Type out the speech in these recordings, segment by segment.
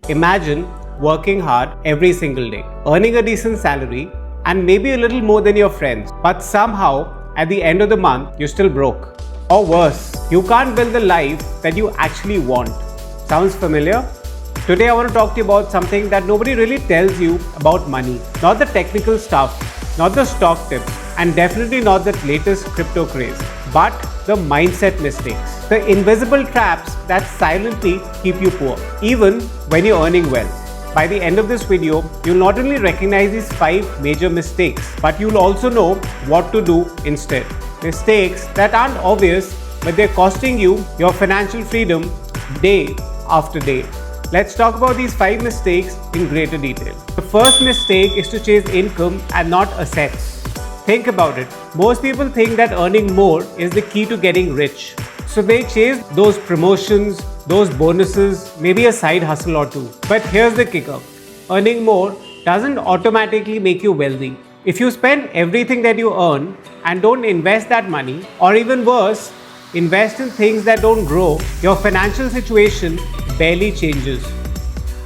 Imagine working hard every single day, earning a decent salary and maybe a little more than your friends, but somehow at the end of the month you're still broke. Or worse, you can't build the life that you actually want. Sounds familiar? Today I want to talk to you about something that nobody really tells you about money. Not the technical stuff, not the stock tips, and definitely not the latest crypto craze, but the mindset mistakes. The invisible traps that silently keep you poor, even when you're earning well. By the end of this video, you'll not only recognize these 5 major mistakes, but you'll also know what to do instead. Mistakes that aren't obvious, but they're costing you your financial freedom day after day. Let's talk about these 5 mistakes in greater detail. The first mistake is to chase income and not assets. Think about it. Most people think that earning more is the key to getting rich. So they chase those promotions, those bonuses, maybe a side hustle or two. But here's the kicker. Earning more doesn't automatically make you wealthy. If you spend everything that you earn and don't invest that money, or even worse, invest in things that don't grow, your financial situation barely changes.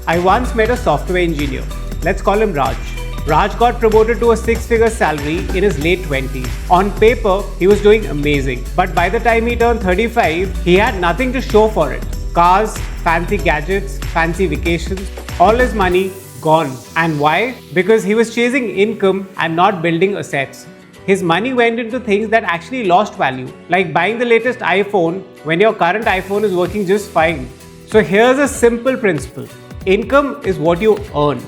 I once met a software engineer. Let's call him Raj. Raj got promoted to a 6-figure salary in his late 20s. On paper, he was doing amazing. But by the time he turned 35, he had nothing to show for it. Cars, fancy gadgets, fancy vacations, all his money gone. And why? Because he was chasing income and not building assets. His money went into things that actually lost value, like buying the latest iPhone when your current iPhone is working just fine. So here's a simple principle. Income is what you earn.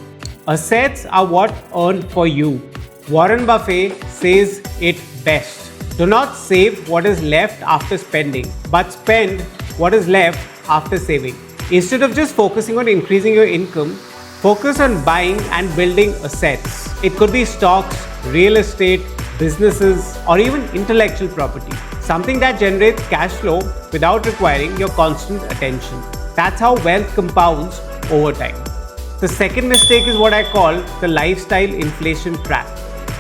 Assets are what earn for you. Warren Buffett says it best. Do not save what is left after spending, but spend what is left after saving. Instead of just focusing on increasing your income, focus on buying and building assets. It could be stocks, real estate, businesses, or even intellectual property. Something that generates cash flow without requiring your constant attention. That's how wealth compounds over time. The second mistake is what I call the lifestyle inflation trap.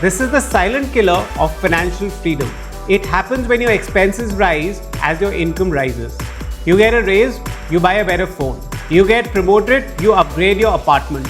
This is the silent killer of financial freedom. It happens when your expenses rise as your income rises. You get a raise, you buy a better phone. You get promoted, you upgrade your apartment.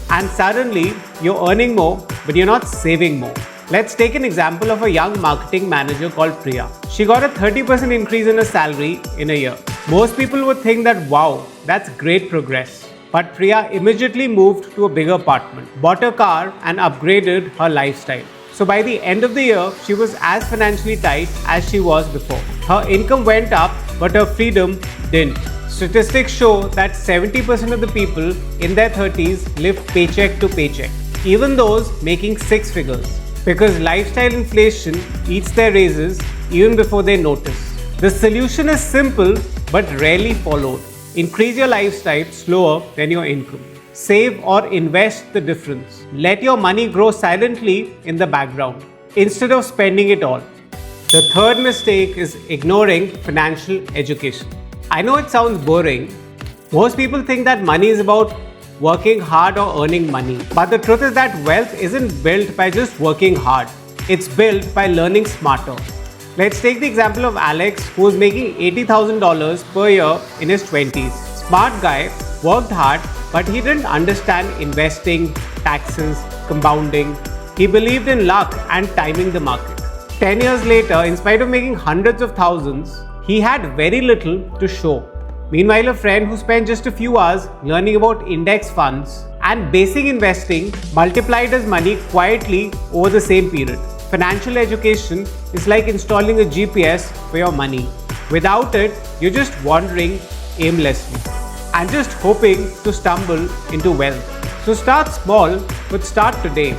And suddenly, you're earning more, but you're not saving more. Let's take an example of a young marketing manager called Priya. She got a 30% increase in her salary in a year. Most people would think that, wow, that's great progress. But Priya immediately moved to a bigger apartment, bought a car and upgraded her lifestyle. So by the end of the year, she was as financially tight as she was before. Her income went up, but her freedom didn't. Statistics show that 70% of the people in their 30s live paycheck to paycheck, even those making 6 figures. Because lifestyle inflation eats their raises even before they notice. The solution is simple but rarely followed. Increase your lifestyle slower than your income. Save or invest the difference. Let your money grow silently in the background instead of spending it all. The third mistake is ignoring financial education. I know it sounds boring. Most people think that money is about working hard or earning money. But the truth is that wealth isn't built by just working hard. It's built by learning smarter. Let's take the example of Alex, who was making $80,000 per year in his 20s. Smart guy, worked hard, but he didn't understand investing, taxes, compounding. He believed in luck and timing the market. 10 years later, in spite of making hundreds of thousands, he had very little to show. Meanwhile, a friend who spent just a few hours learning about index funds and basic investing multiplied his money quietly over the same period. Financial education is like installing a GPS for your money. Without it, you're just wandering aimlessly and just hoping to stumble into wealth. So start small, but start today.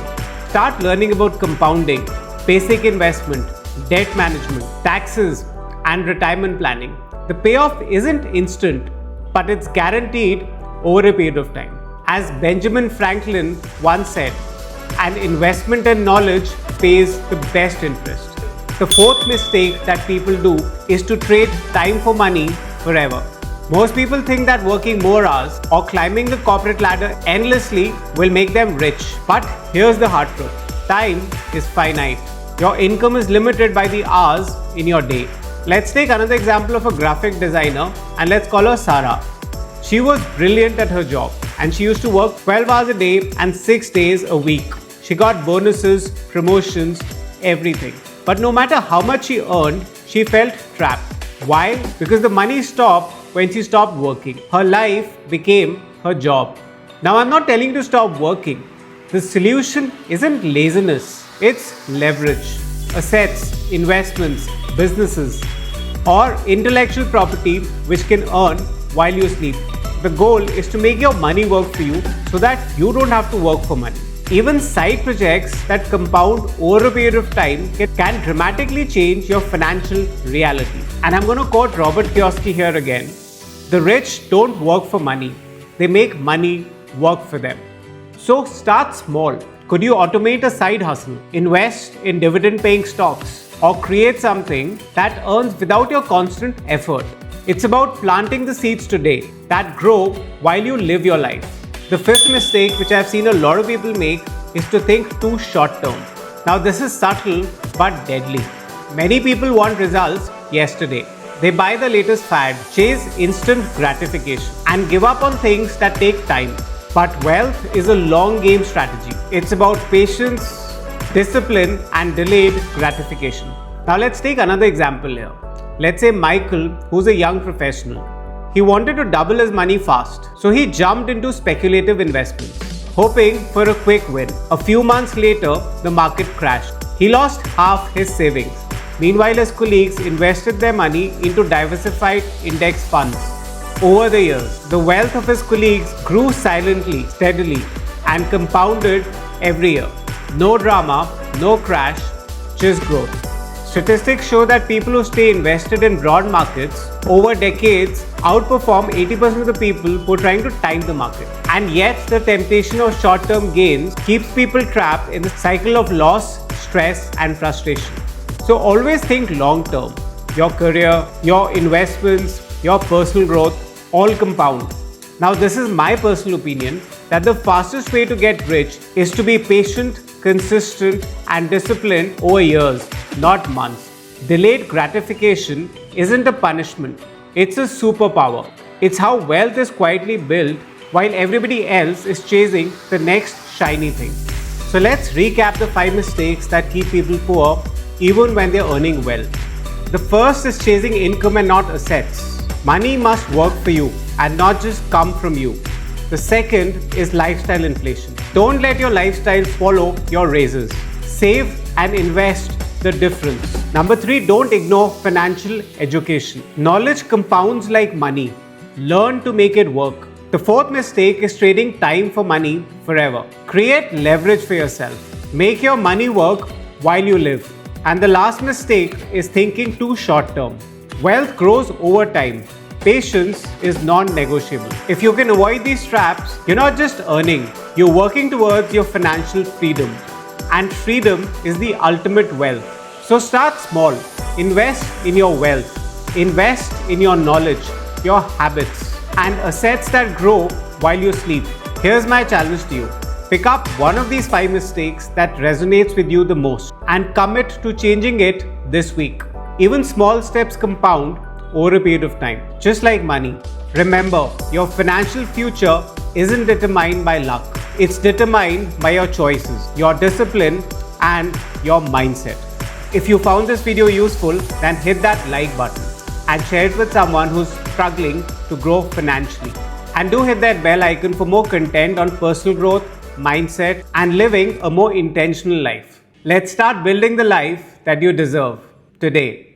Start learning about compounding, basic investment, debt management, taxes, and retirement planning. The payoff isn't instant, but it's guaranteed over a period of time. As Benjamin Franklin once said, an investment in knowledge pays the best interest. The fourth mistake that people do is to trade time for money forever. Most people think that working more hours or climbing the corporate ladder endlessly will make them rich. But here's the hard truth. Time is finite. Your income is limited by the hours in your day. Let's take another example of a graphic designer and let's call her Sarah. She was brilliant at her job and she used to work 12 hours a day and 6 days a week. She got bonuses, promotions, everything. But no matter how much she earned, she felt trapped. Why? Because the money stopped when she stopped working. Her life became her job. Now, I'm not telling you to stop working. The solution isn't laziness, it's leverage. Assets, investments, businesses, or intellectual property which can earn while you sleep. The goal is to make your money work for you so that you don't have to work for money. Even side projects that compound over a period of time can dramatically change your financial reality. And I'm going to quote Robert Kiyosaki here again. The rich don't work for money. They make money work for them. So start small. Could you automate a side hustle, invest in dividend-paying stocks, or create something that earns without your constant effort? It's about planting the seeds today that grow while you live your life. The fifth mistake which I've seen a lot of people make is to think too short term. Now this is subtle but deadly. Many people want results yesterday. They buy the latest fad, chase instant gratification, and give up on things that take time. But wealth is a long game strategy. It's about patience, discipline, and delayed gratification. Now let's take another example here. Let's say Michael, who's a young professional. He wanted to double his money fast, so he jumped into speculative investments, hoping for a quick win. A few months later, the market crashed. He lost half his savings. Meanwhile, his colleagues invested their money into diversified index funds. Over the years, the wealth of his colleagues grew silently, steadily, and compounded every year. No drama, no crash, just growth. Statistics show that people who stay invested in broad markets over decades outperform 80% of the people who are trying to time the market. And yet, the temptation of short-term gains keeps people trapped in the cycle of loss, stress, and frustration. So always think long-term. Your career, your investments, your personal growth, all compound. Now, this is my personal opinion that the fastest way to get rich is to be patient, consistent, and disciplined over years, not months. Delayed gratification isn't a punishment, it's a superpower. It's how wealth is quietly built while everybody else is chasing the next shiny thing. So let's recap the 5 mistakes that keep people poor even when they're earning well. The first is chasing income and not assets. Money must work for you and not just come from you. The second is lifestyle inflation. Don't let your lifestyle follow your raises. Save and invest the difference. Number 3, don't ignore financial education. Knowledge compounds like money. Learn to make it work. The fourth mistake is trading time for money forever. Create leverage for yourself. Make your money work while you live. And the last mistake is thinking too short term. Wealth grows over time. Patience is non-negotiable. If you can avoid these traps, you're not just earning, you're working towards your financial freedom. And freedom is the ultimate wealth. So start small. Invest in your wealth. Invest in your knowledge, your habits, and assets that grow while you sleep. Here's my challenge to you. Pick up one of these 5 mistakes that resonates with you the most and commit to changing it this week. Even small steps compound over a period of time, just like money. Remember, your financial future isn't determined by luck. It's determined by your choices, your discipline, and your mindset. If you found this video useful, then hit that like button and share it with someone who's struggling to grow financially. And do hit that bell icon for more content on personal growth, mindset, and living a more intentional life. Let's start building the life that you deserve today.